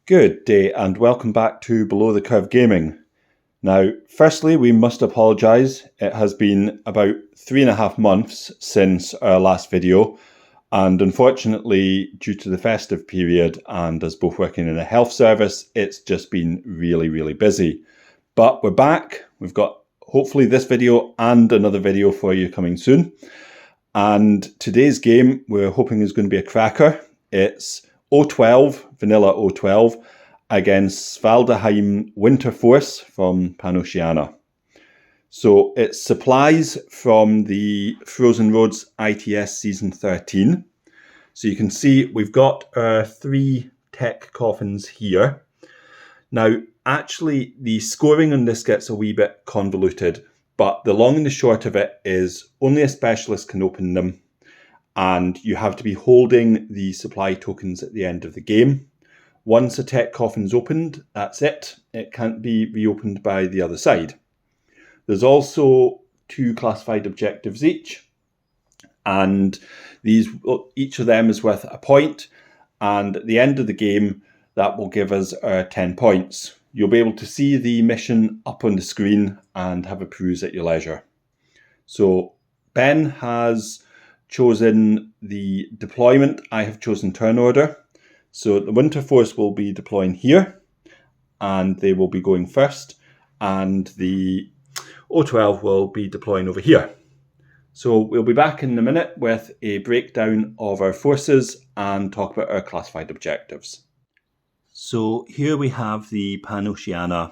Good day and welcome back to Below the Curve Gaming. Now, firstly, we must apologise. It has been about 3.5 months since our last video, and unfortunately, due to the festive period and us both working in a health service, it's just been really busy. But we're back. We've got hopefully this video and another video for you coming soon. And today's game we're hoping is going to be a cracker. It's O-12, vanilla O-12, against Svalarheima Winter Force from Panoceania. So it's supplies from the Frozen Roads ITS Season 13. So you can see we've got our 3 tech coffins here. Now, actually, the scoring on this gets a wee bit convoluted, but the long and the short of it is only a specialist can open them, and you have to be holding the supply tokens at the end of the game. Once a tech coffin's opened, that's it. It can't be reopened by the other side. There's also 2 classified objectives each, and each of them is worth a point, and at the end of the game, that will give us our 10 points. You'll be able to see the mission up on the screen and have a peruse at your leisure. So Ben has chosen the deployment. I have chosen turn order. So the Winter Force will be deploying here, and they will be going first, and the O-12 will be deploying over here. So we'll be back in a minute with a breakdown of our forces and talk about our classified objectives. So here we have the Panoceania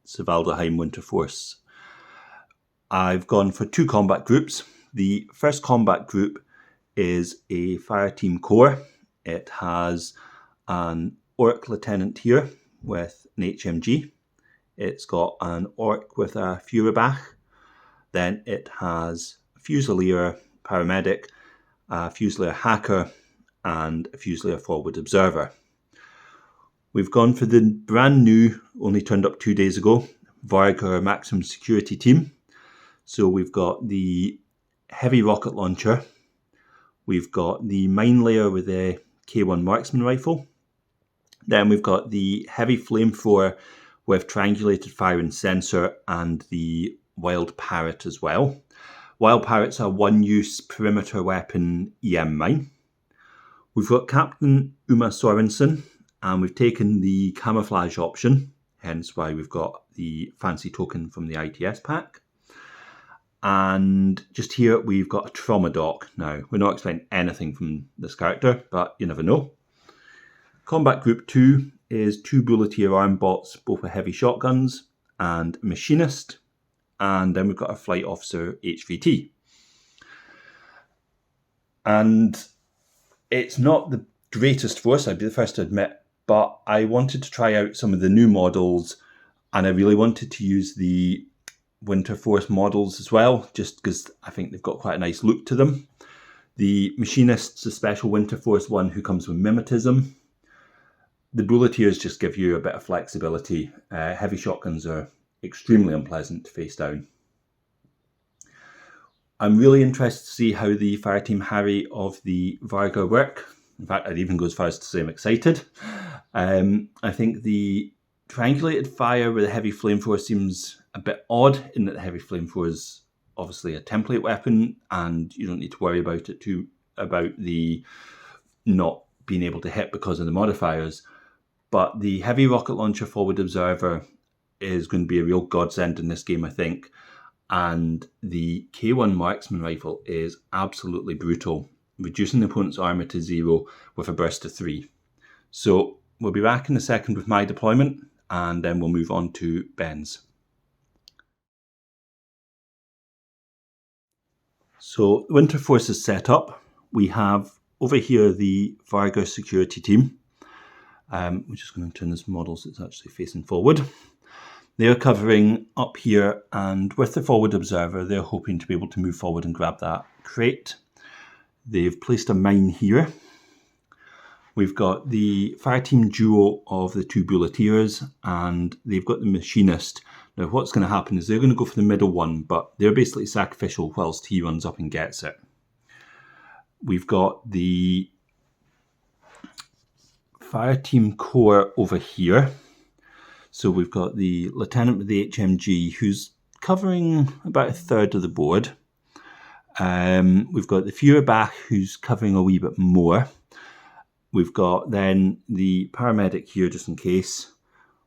Svalarheima Winter Force. I've gone for 2 combat groups. The first combat group is a fire team corps. It has an orc lieutenant here with an HMG. It's got an orc with a Furibach. Then it has a Fusilier paramedic, a Fusilier hacker, and a Fusilier forward observer. We've gone for the brand new, only turned up 2 days ago, Vargar maximum security team. So we've got the heavy rocket launcher. We've got the mine layer with a K1 marksman rifle. Then we've got the heavy flamethrower with triangulated firing sensor and the wild parrot as well. Wild parrot's a one-use perimeter weapon EM mine. We've got Captain Uma Sorensen, and we've taken the camouflage option, hence why we've got the fancy token from the ITS pack. And just here we've got a trauma doc. Now, we're not expecting anything from this character, but you never know. Combat Group 2 is 2 Bulletier arm bots, both with heavy shotguns, and a machinist. And then we've got a flight officer HVT. And it's not the greatest force, I'd be the first to admit, but I wanted to try out some of the new models, and I really wanted to use the Winter Force models as well, just because I think they've got quite a nice look to them. The Machinist's a special Winter Force one who comes with mimetism. The Bulletiers just give you a bit of flexibility. Heavy shotguns are extremely unpleasant to face down. I'm really interested to see how the Fireteam Harry of the Vargar work. In fact, I'd even go as far as to say I'm excited. I think the triangulated fire with a heavy flamethrower seems a bit odd, in that the heavy flamethrower is obviously a template weapon and you don't need to worry about it about the not being able to hit because of the modifiers. But the heavy rocket launcher forward observer is going to be a real godsend in this game, I think. And the K1 marksman rifle is absolutely brutal, reducing the opponent's armor to 0 with a burst of 3. So we'll be back in a second with my deployment, and then we'll move on to Ben's. So Winter Force is set up. We have over here the Vargar security team. We're just going to turn this model so it's actually facing forward. They're covering up here, and with the forward observer, they're hoping to be able to move forward and grab that crate. They've placed a mine here. We've got the fireteam duo of the 2 Bulletiers, and they've got the machinist. Now what's going to happen is they're going to go for the middle one, but they're basically sacrificial whilst he runs up and gets it. We've got the fire team core over here. So we've got the lieutenant with the HMG who's covering about a third of the board. We've got the Führerbach who's covering a wee bit more. We've got then the paramedic here just in case.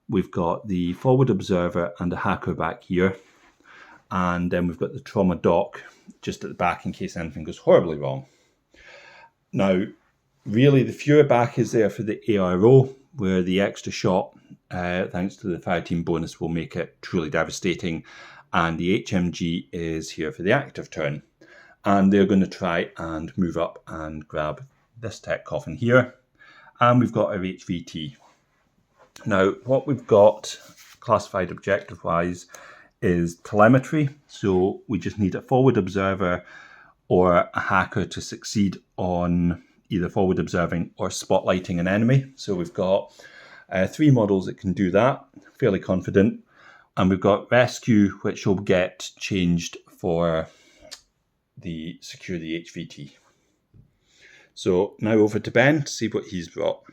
We've got the forward observer and a hacker back here. And then we've got the trauma doc just at the back in case anything goes horribly wrong. Now, really the Führerbach is there for the ARO, where the extra shot, thanks to the fire team bonus, will make it truly devastating. And the HMG is here for the active turn. And they're going to try and move up and grab this tech coffin here. And we've got our HVT. Now, what we've got classified objective-wise is telemetry. So we just need a forward observer or a hacker to succeed on either forward observing or spotlighting an enemy. So we've got 3 models that can do that, fairly confident. And we've got rescue, which will get changed for the secure the HVT. So now over to Ben to see what he's brought.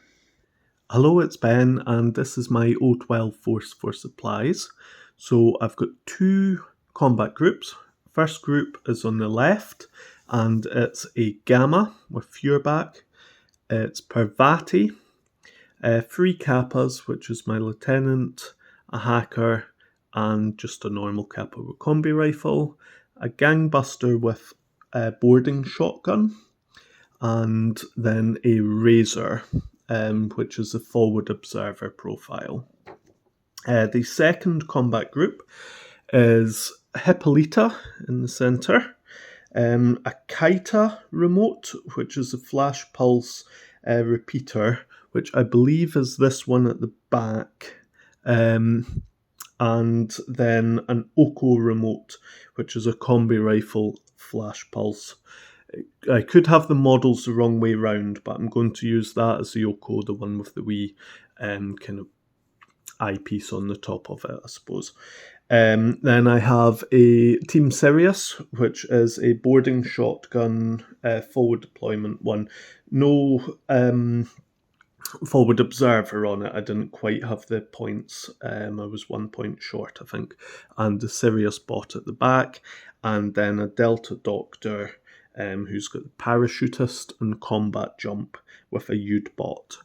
Hello, it's Ben, and this is my O-12 Force for Supplies. So I've got 2 combat groups. First group is on the left, and it's a Gamma with Führerbach. It's Parvati, 3 Kappas, which is my lieutenant, a hacker, and just a normal Kappa with combi rifle, a gangbuster with a boarding shotgun, and then a Razor, which is a forward observer profile. The second combat group is Hippolyta in the centre, a Kaita remote, which is a flash pulse repeater, which I believe is this one at the back, and then an Oko remote, which is a combi rifle flash pulse. I could have the models the wrong way round, but I'm going to use that as the Oko, the one with the wee kind of eyepiece on the top of it, I suppose. Then I have a Team Sirius, which is a boarding shotgun forward deployment one. No forward observer on it. I didn't quite have the points. I was 1 point short, I think. And the Sirius bot at the back. And then a Delta Doctor, who's got the parachutist and combat jump with a Ude bot.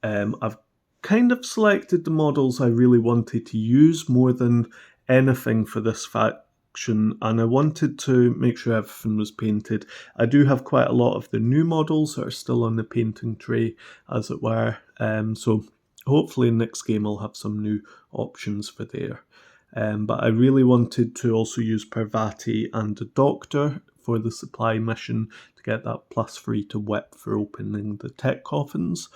I've kind of selected the models I really wanted to use more than anything for this faction, and I wanted to make sure everything was painted. I do have quite a lot of the new models that are still on the painting tray, as it were, so hopefully next game I'll have some new options for there. But I really wanted to also use Parvati and the Doctor for the supply mission to get that +3 to whip for opening the tech coffins,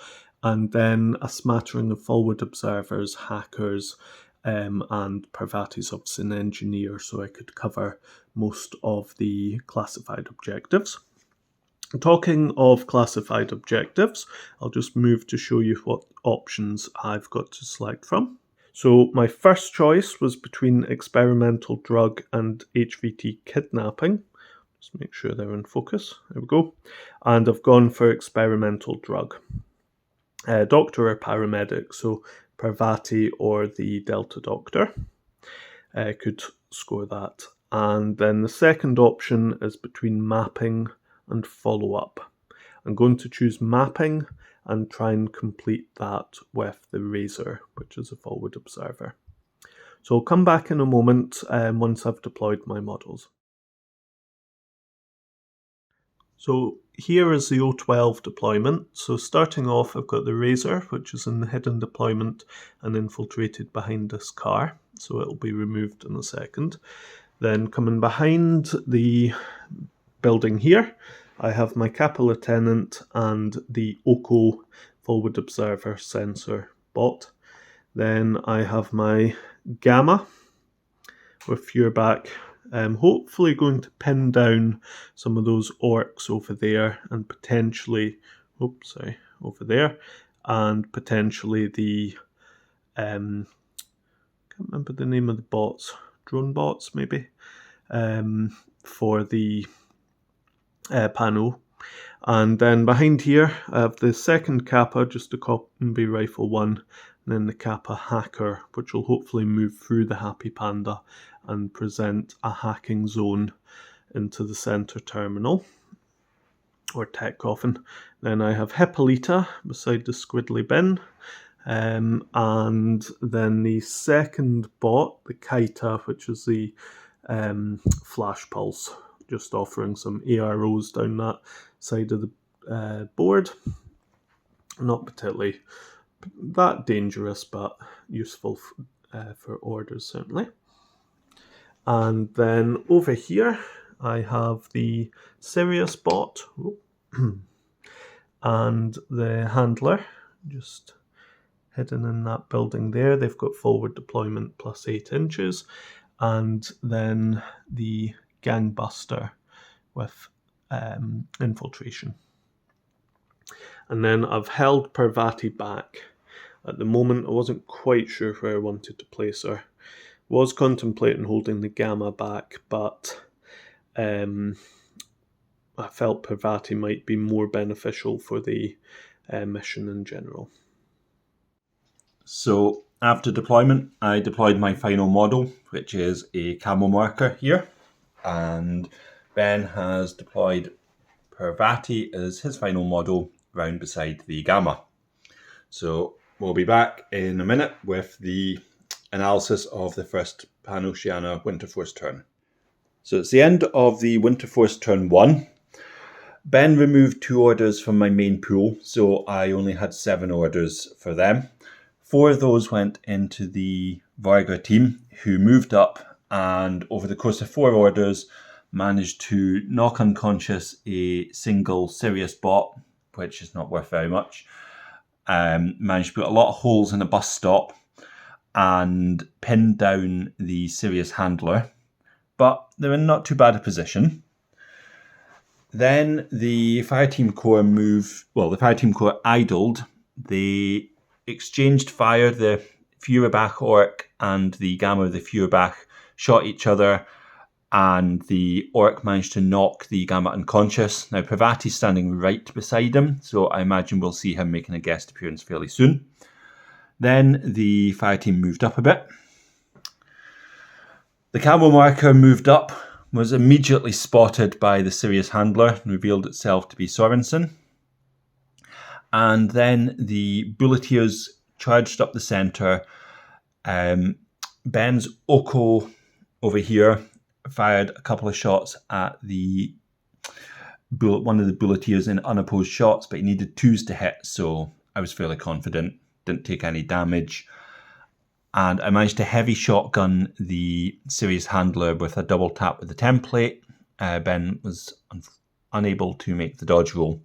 and then a smattering of forward observers, hackers, and Parvati's obviously an engineer, so I could cover most of the classified objectives. Talking of classified objectives, I'll just move to show you what options I've got to select from. So my first choice was between experimental drug and HVT kidnapping. Just make sure they're in focus. There we go. And I've gone for experimental drug. Doctor or paramedic, so Parvati or the Delta Doctor could score that. And then the second option is between mapping and follow-up. I'm going to choose mapping and try and complete that with the Razor, which is a forward observer. So I'll come back in a moment once I've deployed my models. So here is the O-12 deployment. So starting off, I've got the Razor, which is in the hidden deployment and infiltrated behind this car. So it'll be removed in a second. Then coming behind the building here, I have my Kappa Lieutenant and the Oko forward observer sensor bot. Then I have my Gamma with Führerbach. Hopefully going to pin down some of those orcs over there and potentially, over there, and potentially the, can't remember the name of the bots, drone bots maybe, for the Pano. And then behind here, I have the second Kappa, just a combi rifle one, and then the Kappa Hacker, which will hopefully move through the Happy Panda and present a hacking zone into the center terminal, or tech coffin. Then I have Hippolyta beside the squiddly bin, and then the second bot, the Kaita, which is the flash pulse, just offering some AROs down that side of the board. Not particularly that dangerous, but useful for orders certainly. And then over here I have the Sirius bot and the handler just hidden in that building there. They've got forward deployment plus 8 inches, and then the gangbuster with infiltration. And then I've held Parvati back. At the moment I wasn't quite sure where I wanted to place her. Was contemplating holding the Gamma back, but I felt Parvati might be more beneficial for the mission in general. So after deployment, I deployed my final model, which is a camo marker here. And Ben has deployed Parvati as his final model round beside the Gamma. So we'll be back in a minute with the analysis of the first Panoceania Winter Force turn. So it's the end of the Winter Force turn 1. Ben removed 2 orders from my main pool, so I only had 7 orders for them. 4 of those went into the Varga team, who moved up and over the course of 4 orders managed to knock unconscious a single Sirius bot, which is not worth very much. Managed to put a lot of holes in a bus stop and pinned down the Sirius handler, but they're in not too bad a position. Then the Fireteam Corps idled. They exchanged fire. The Feuerbach Orc and the Gamma of the Feuerbach shot each other, and the Orc managed to knock the Gamma unconscious. Now Parvati's standing right beside him, so I imagine we'll see him making a guest appearance fairly soon. Then the Fireteam moved up a bit. The camo marker moved up, was immediately spotted by the Sirius handler and revealed itself to be Sorensen. And then the Bulletiers charged up the centre. Ben's Oko over here fired a couple of shots at one of the Bulletiers in unopposed shots, but he needed 2s to hit, so I was fairly confident. Didn't take any damage. And I managed to heavy shotgun the Sirius handler with a double tap with the template. Ben was unable to make the dodge roll.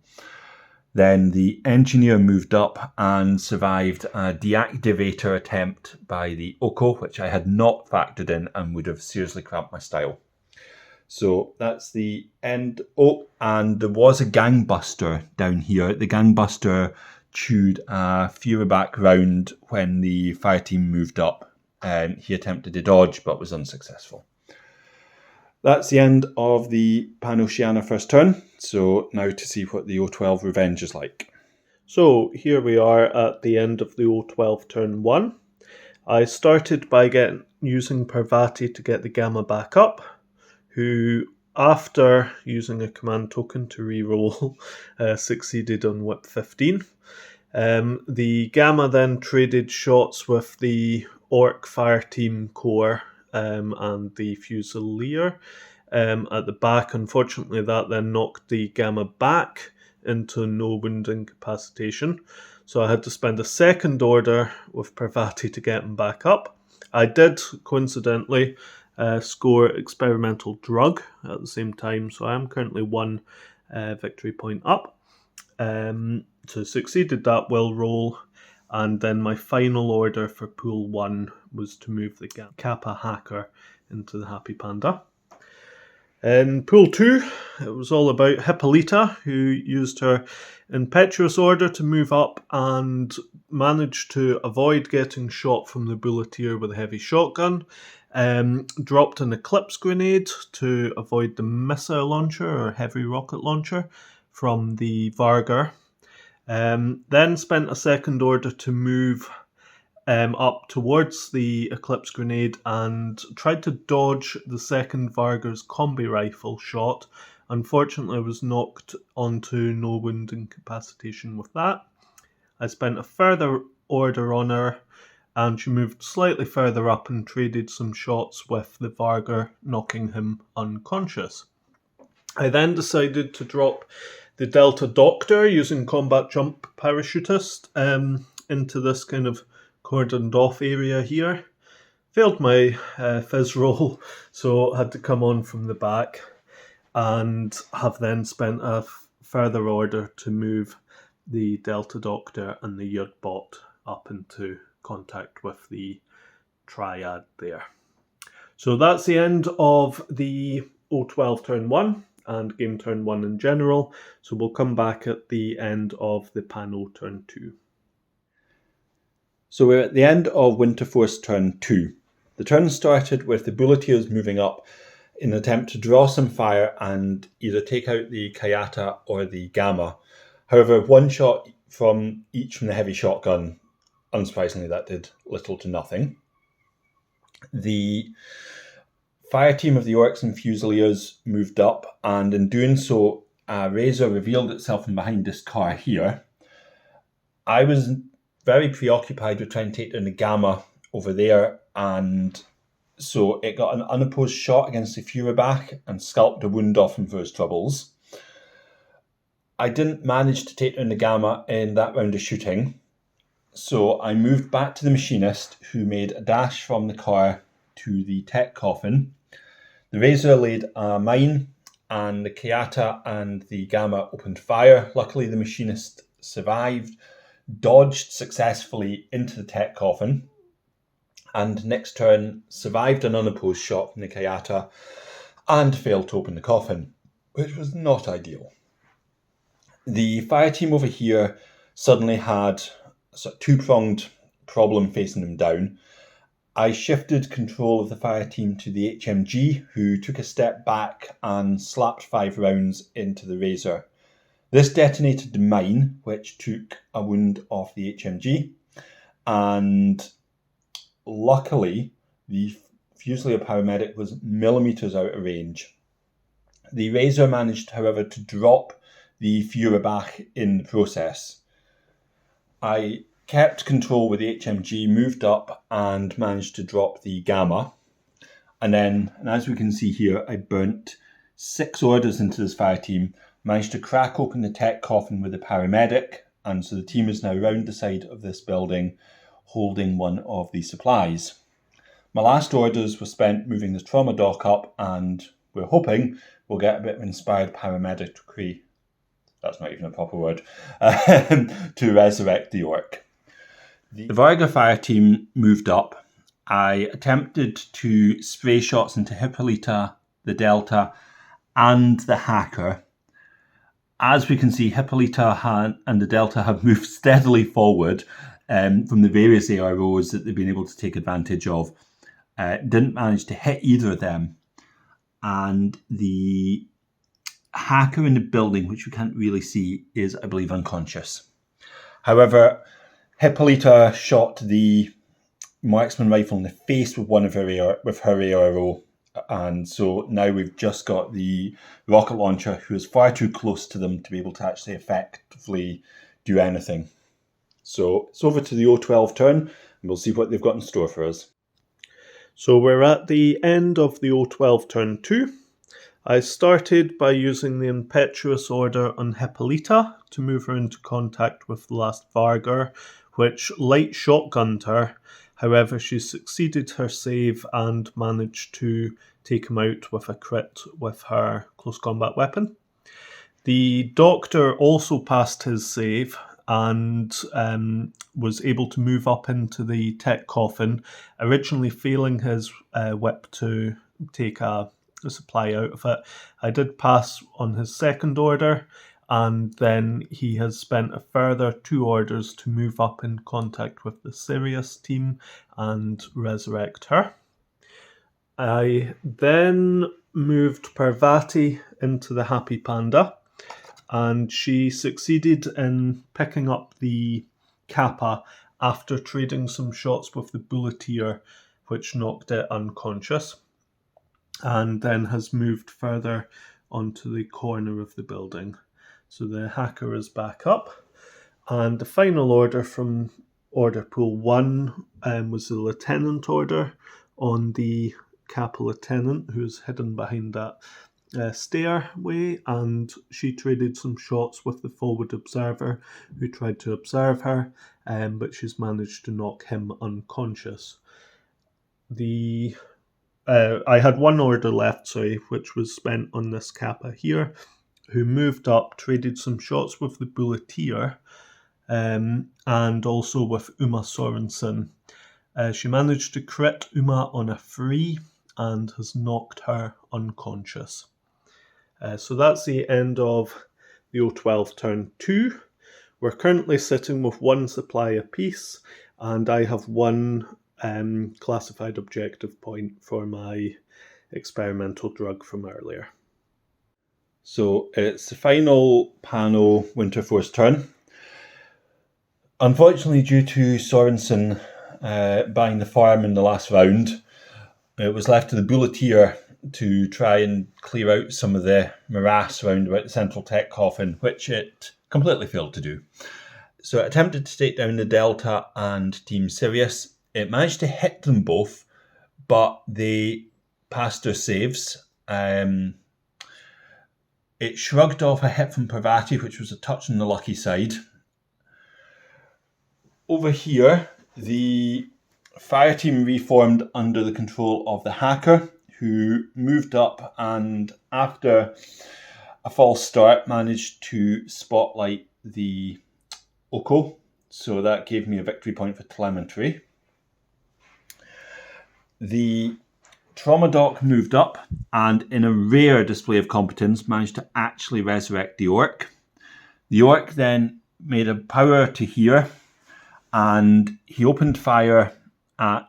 Then the engineer moved up and survived a deactivator attempt by the Oko, which I had not factored in and would have seriously cramped my style. So that's the end. Oh, and there was a gangbuster down here. The gangbuster chewed a Feuerbach round when the Fireteam moved up. He attempted to dodge but was unsuccessful. That's the end of the Panoceania first turn. So now to see what the O-12 Revenge is like. So here we are at the end of the O-12 turn 1. I started by using Parvati to get the Gamma back up, who, after using a command token to reroll, succeeded on whip 15. The Gamma then traded shots with the Orc Fireteam Corps and the Fusilier at the back. Unfortunately, that then knocked the Gamma back into no wound incapacitation, so I had to spend a second order with Parvati to get him back up. I did, coincidentally, score experimental drug at the same time, so I am currently 1 victory point up. So succeeded that will roll, and then my final order for pool 1 was to move the Kappa Hacker into the Happy Panda. In pool 2, it was all about Hippolyta, who used her impetuous order to move up and managed to avoid getting shot from the Bulletier with a heavy shotgun. Dropped an Eclipse grenade to avoid the missile launcher or heavy rocket launcher from the Vargar. Then spent a second order to move up towards the Eclipse grenade and tried to dodge the second Vargar's combi rifle shot. Unfortunately, I was knocked onto no wound incapacitation with that. I spent a further order on her, and she moved slightly further up and traded some shots with the Vargar, knocking him unconscious. I then decided to drop the Delta Doctor using Combat Jump Parachutist into this kind of cordoned off area here. Failed my fizz roll, so had to come on from the back, and have then spent a further order to move the Delta Doctor and the Yud Bot up into contact with the Triad there. So that's the end of the O-12 turn 1 and game turn 1 in general. So we'll come back at the end of the Pano turn 2. So we're at the end of Winterforce turn 2. The turn started with the Bulletiers moving up in an attempt to draw some fire and either take out the Kayata or the Gamma. However, one shot from each from the heavy shotgun, unsurprisingly, that did little to nothing. The fire team of the Orcs and Fusiliers moved up, and in doing so, a Razor revealed itself from behind this car here. I was very preoccupied with trying to take down the Gamma over there, and so it got an unopposed shot against the Furibach and scalped a wound off him for his troubles. I didn't manage to take down the Gamma in that round of shooting, so I moved back to the Machinist, who made a dash from the car to the tech coffin. The Razor laid a mine, and the Kayata and the Gamma opened fire. Luckily, the Machinist survived, dodged successfully into the tech coffin, and next turn survived an unopposed shot from the Kayata and failed to open the coffin, which was not ideal. The fire team over here suddenly had a two-pronged problem facing them down. I shifted control of the fire team to the HMG, who took a step back and slapped 5 rounds into the Razor. This detonated the mine, which took a wound off the HMG, and luckily the Fusilier paramedic was millimetres out of range. The Razor managed, however, to drop the Furibach in the process. I kept control with the HMG, moved up and managed to drop the Gamma. And as we can see here, I burnt 6 orders into this fire team, managed to crack open the tech coffin with the paramedic, and so the team is now round the side of this building holding one of the supplies. My last orders were spent moving the trauma dock up, and we're hoping we'll get a bit of inspired paramedicry, that's not even a proper word, to resurrect the Orc. The Vargar fire team moved up. I attempted to spray shots into Hippolyta, the Delta, and the Hacker. As we can see, Hippolyta and the Delta have moved steadily forward from the various AROs that they've been able to take advantage of. Didn't manage to hit either of them. And the Hacker in the building, which we can't really see, is, I believe, unconscious. However, Hippolyta shot the marksman rifle in the face with her ARO, and so now we've just got the rocket launcher, who is far too close to them to be able to actually effectively do anything. So it's over to the O-12 turn, and we'll see what they've got in store for us. So we're at the end of the O-12 turn 2. I started by using the Impetuous Order on Hippolyta to move her into contact with the last Vargar, which light shotgunned her. However, she succeeded her save and managed to take him out with a crit with her close combat weapon. The Doctor also passed his save and was able to move up into the tech coffin, originally failing his whip to take a supply out of it. I did pass on his second order, and then he has spent a further 2 orders to move up in contact with the Sirius team and resurrect her. I then moved Parvati into the Happy Panda, and she succeeded in picking up the Kappa after trading some shots with the Bulleteer, which knocked it unconscious, and then has moved further onto the corner of the building. So the hacker is back up, and the final order from Order Pool 1 was the Lieutenant order on the Kappa Lieutenant, who's hidden behind that stairway, and she traded some shots with the forward observer who tried to observe her, but she's managed to knock him unconscious. I had one order left, which was spent on this Kappa here, who moved up, traded some shots with the Bulleteer, and also with Uma Sorensen. She managed to crit Uma on a free and has knocked her unconscious. So that's the end of the O-12 turn 2. We're currently sitting with one supply apiece, and I have one classified objective point for my experimental drug from earlier. So it's the final Pano Winter Force turn. Unfortunately, due to Sorensen buying the farm in the last round, it was left to the Bulleteer to try and clear out some of the morass around about the central tech coffin, which it completely failed to do. So it attempted to take down the Delta and Team Sirius. It managed to hit them both, but they passed their saves. It shrugged off a hit from Parvati, which was a touch on the lucky side. Over here, the fire team reformed under the control of the hacker, who moved up and, after a false start, managed to spotlight the Oko. So that gave me a victory point for telemetry. The trauma doc moved up and, in a rare display of competence, managed to actually resurrect the orc. The orc then made a power to here, and he opened fire at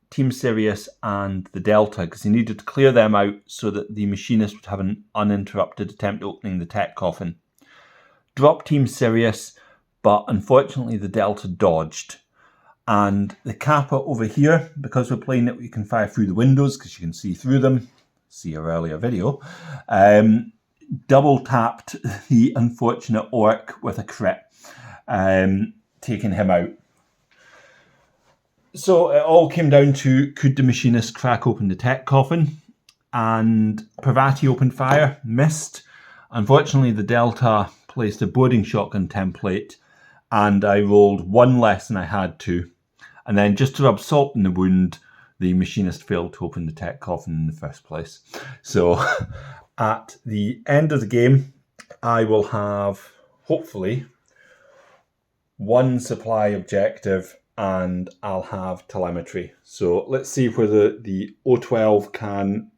Team Sirius and the Delta because he needed to clear them out so that the machinist would have an uninterrupted attempt opening the tech coffin. Dropped Team Sirius, but unfortunately the Delta dodged. And the Kappa over here, because we're playing it, we can fire through the windows because you can see through them. See our earlier video. Double tapped the unfortunate orc with a crit, taking him out. So it all came down to, could the machinist crack open the tech coffin? And Parvati opened fire, missed. Unfortunately, the Delta placed a boarding shotgun template, and I rolled one less than I had to. And then, just to rub salt in the wound, the machinist failed to open the tech coffin in the first place. So at the end of the game, I will have, hopefully, one supply objective, and I'll have telemetry. So let's see whether the O-12 can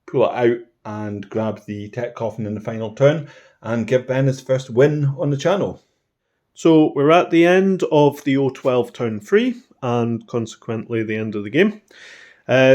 pull it out and grab the tech coffin in the final turn and give Ben his first win on the channel. So we're at the end of the O-12 turn 3, and consequently the end of the game.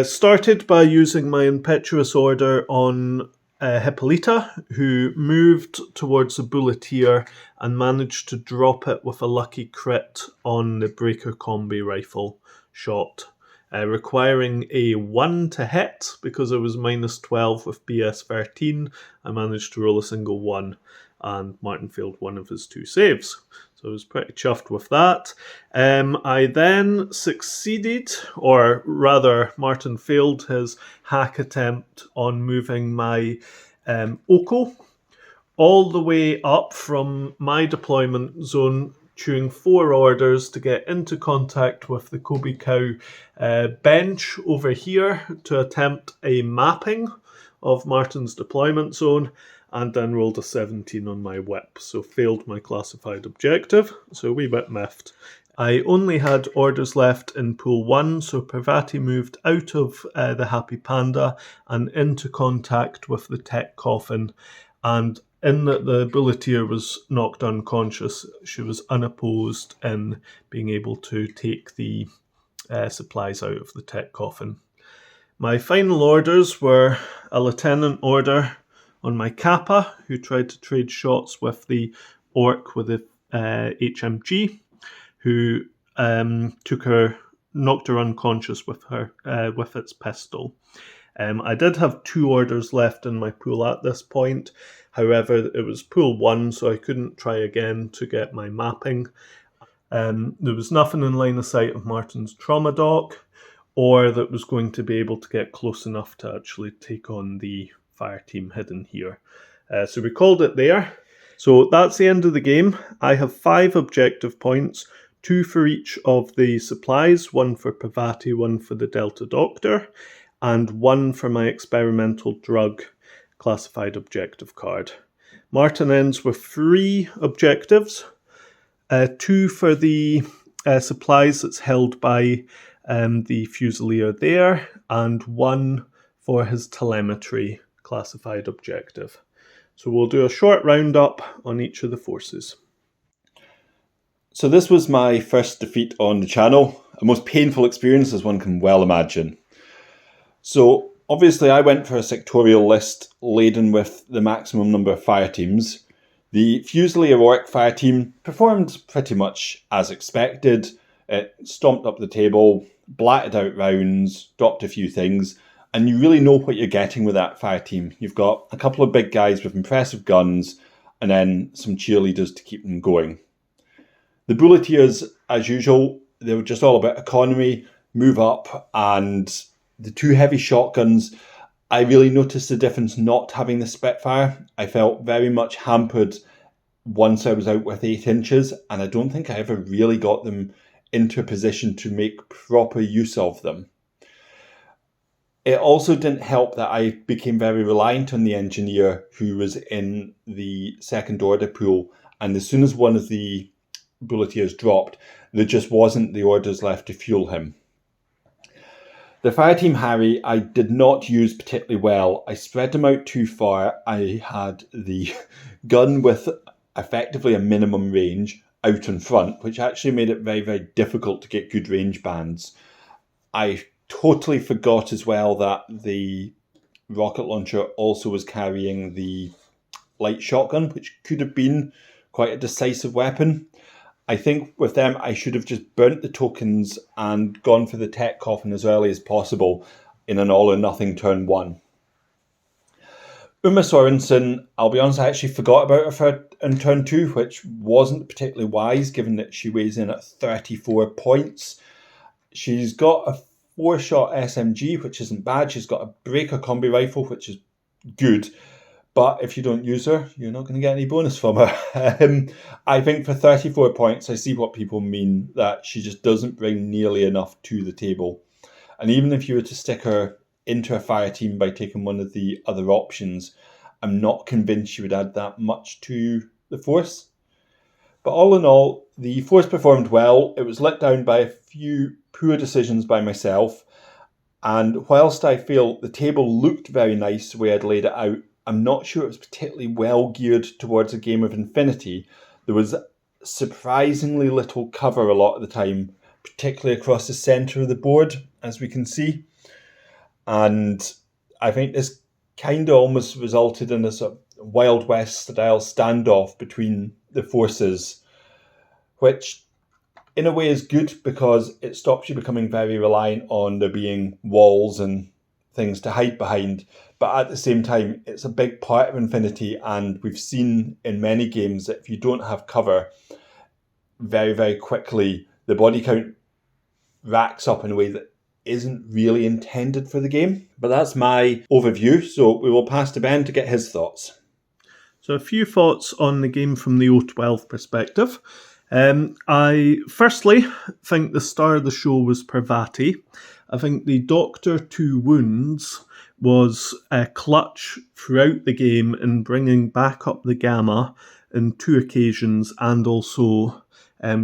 Started by using my impetuous order on Hippolyta, who moved towards the Bulleteer and managed to drop it with a lucky crit on the Breaker Combi rifle shot, requiring a 1 to hit because it was minus 12 with BS 13. I managed to roll a single 1, and Martin failed one of his 2 saves. So I was pretty chuffed with that. I then succeeded, or rather Martin failed his hack attempt on moving my Oko all the way up from my deployment zone, chewing 4 orders to get into contact with the Kobe Cow bench over here to attempt a mapping of Martin's deployment zone, and then rolled a 17 on my whip, so failed my classified objective, so a wee bit miffed. I only had orders left in pool 1, so Parvati moved out of the Happy Panda and into contact with the tech coffin, and in that the Bulleteer was knocked unconscious, she was unopposed in being able to take the supplies out of the tech coffin. My final orders were a Lieutenant order on my Kappa, who tried to trade shots with the Orc with the HMG, who knocked her unconscious with its pistol. I did have 2 orders left in my pool at this point. However, it was pool 1, so I couldn't try again to get my mapping. There was nothing in line of sight of Martin's trauma dock, or that was going to be able to get close enough to actually take on the fire team hidden here. So we called it there. So that's the end of the game. I have 5 objective points, 2 for each of the supplies, 1 for Pavati, 1 for the Delta Doctor, and 1 for my experimental drug classified objective card. Martin ends with 3 objectives, 2 for the supplies that's held by the Fusilier there, and 1 for his telemetry classified objective. So we'll do a short roundup on each of the forces. So this was my first defeat on the channel, a most painful experience as one can well imagine. So obviously I went for a sectorial list laden with the maximum number of fire teams. The Fusilier Orc fire team performed pretty much as expected. It stomped up the table, blatted out rounds, dropped a few things, and you really know what you're getting with that fire team. You've got a couple of big guys with impressive guns, and then some cheerleaders to keep them going. The Bulletiers, as usual, they were just all about economy, move up, and the 2 heavy shotguns, I really noticed the difference not having the Spitfire. I felt very much hampered once I was out with 8 inches, and I don't think I ever really got them into a position to make proper use of them. It also didn't help that I became very reliant on the engineer who was in the second order pool, and as soon as one of the Bulletiers dropped, there just wasn't the orders left to fuel him. The Fireteam Harry I did not use particularly well. I spread them out too far. I had the gun with effectively a minimum range out in front, which actually made it very, very difficult to get good range bands. I totally forgot as well that the rocket launcher also was carrying the light shotgun, which could have been quite a decisive weapon. I think with them, I should have just burnt the tokens and gone for the tech coffin as early as possible in an all or nothing turn 1. Uma Sorensen, I'll be honest, I actually forgot about her in turn 2, which wasn't particularly wise given that she weighs in at 34 points. She's got a 4-shot SMG, which isn't bad. She's got a breaker combi rifle, which is good. But if you don't use her, you're not going to get any bonus from her. I think for 34 points, I see what people mean, that she just doesn't bring nearly enough to the table. And even if you were to stick her into a fire team by taking one of the other options, I'm not convinced she would add that much to the force. But all in all, the force performed well. It was let down by a few poor decisions by myself. And whilst I feel the table looked very nice the way I'd laid it out, I'm not sure it was particularly well geared towards a game of infinity. There was surprisingly little cover a lot of the time, particularly across the centre of the board, as we can see. And I think this kind of almost resulted in a sort of Wild West style standoff between the forces, which in a way is good because it stops you becoming very reliant on there being walls and things to hide behind. But at the same time, it's a big part of Infinity, and we've seen in many games that if you don't have cover, very, very quickly, the body count racks up in a way that isn't really intended for the game. But that's my overview, so we will pass to Ben to get his thoughts. So a few thoughts on the game from the O-12 perspective. I firstly think the star of the show was Parvati. I think the Doctor 2 wounds was a clutch throughout the game in bringing back up the gamma in 2 occasions, and also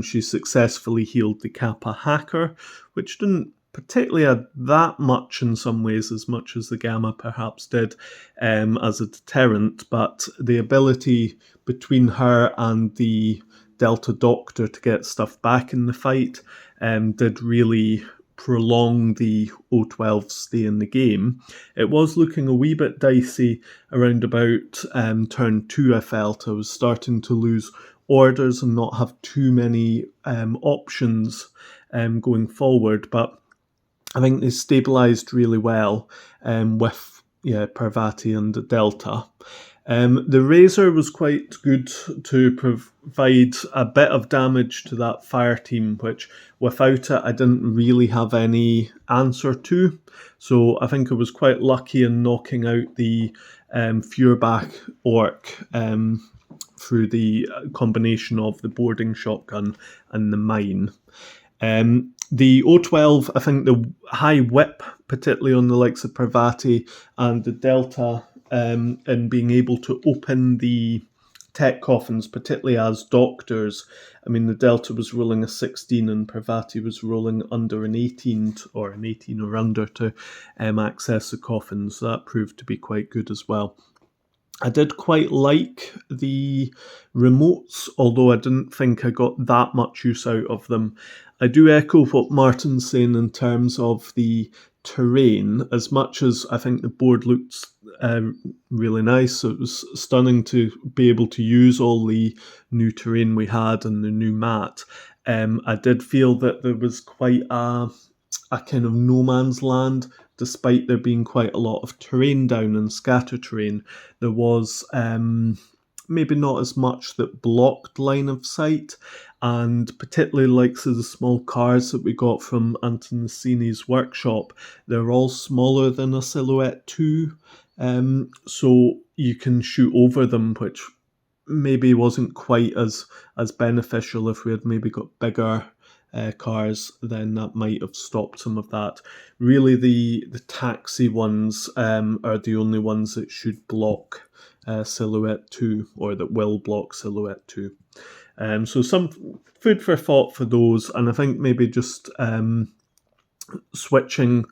she successfully healed the Kappa hacker, which didn't particularly add that much in some ways, as much as the gamma perhaps did as a deterrent, but the ability between her and the Delta Doctor to get stuff back in the fight did really prolong the O-12 stay in the game. It was looking a wee bit dicey around about turn 2, I felt. I was starting to lose orders and not have too many options going forward, but I think they stabilised really well with Parvati and the Delta. The Razor was quite good to provide a bit of damage to that fire team, which without it I didn't really have any answer to. So I think I was quite lucky in knocking out the Fuhrback Orc through the combination of the boarding shotgun and the mine. The O-12, I think the high whip, particularly on the likes of Parvati and the Delta, and being able to open the tech coffins, particularly as doctors. I mean, the Delta was rolling a 16 and Parvati was rolling under an 18 or an 18 or under to access the coffins. That proved to be quite good as well. I did quite like the remotes, although I didn't think I got that much use out of them. I do echo what Martin's saying in terms of the terrain. As much as I think the board looked really nice, it was stunning to be able to use all the new terrain we had and the new mat. I did feel that there was quite a kind of no man's land. Despite there being quite a lot of terrain down and scatter terrain, there was maybe not as much that blocked line of sight, and particularly like the small cars that we got from Antonicini's workshop, they're all smaller than a Silhouette 2, so you can shoot over them, which maybe wasn't quite as beneficial. If we had maybe got bigger cars, then that might have stopped some of that. Really, the taxi ones are the only ones that should block Silhouette 2, or that will block Silhouette 2. So some food for thought for those, and I think maybe just switching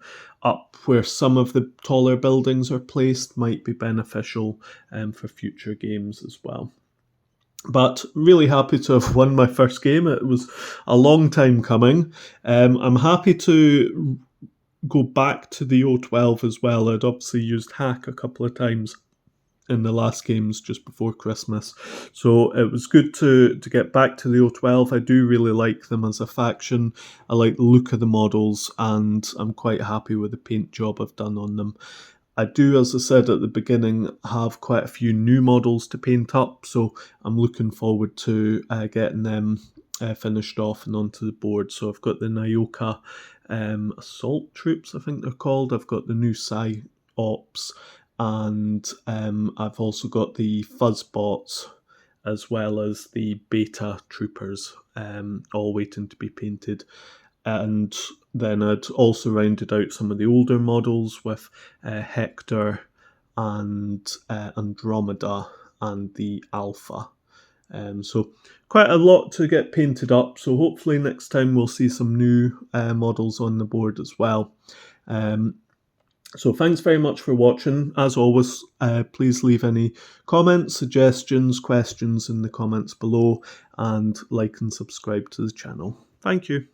up where some of the taller buildings are placed might be beneficial for future games as well. But really happy to have won my first game. It was a long time coming. I'm happy to go back to the O-12 as well. I'd obviously used hack a couple of times in the last games just before Christmas. So it was good to get back to the O-12. I do really like them as a faction. I like the look of the models, and I'm quite happy with the paint job I've done on them. I do, as I said at the beginning, have quite a few new models to paint up, so I'm looking forward to getting them finished off and onto the board. So I've got the Nyoka Assault Troops, I think they're called. I've got the new Psy-Ops, and I've also got the Fuzzbots, as well as the Beta Troopers, all waiting to be painted. And then I'd also rounded out some of the older models with Hector and Andromeda and the Alpha. So quite a lot to get painted up. So hopefully next time we'll see some new models on the board as well. So thanks very much for watching. As always, please leave any comments, suggestions, questions in the comments below, and like and subscribe to the channel. Thank you.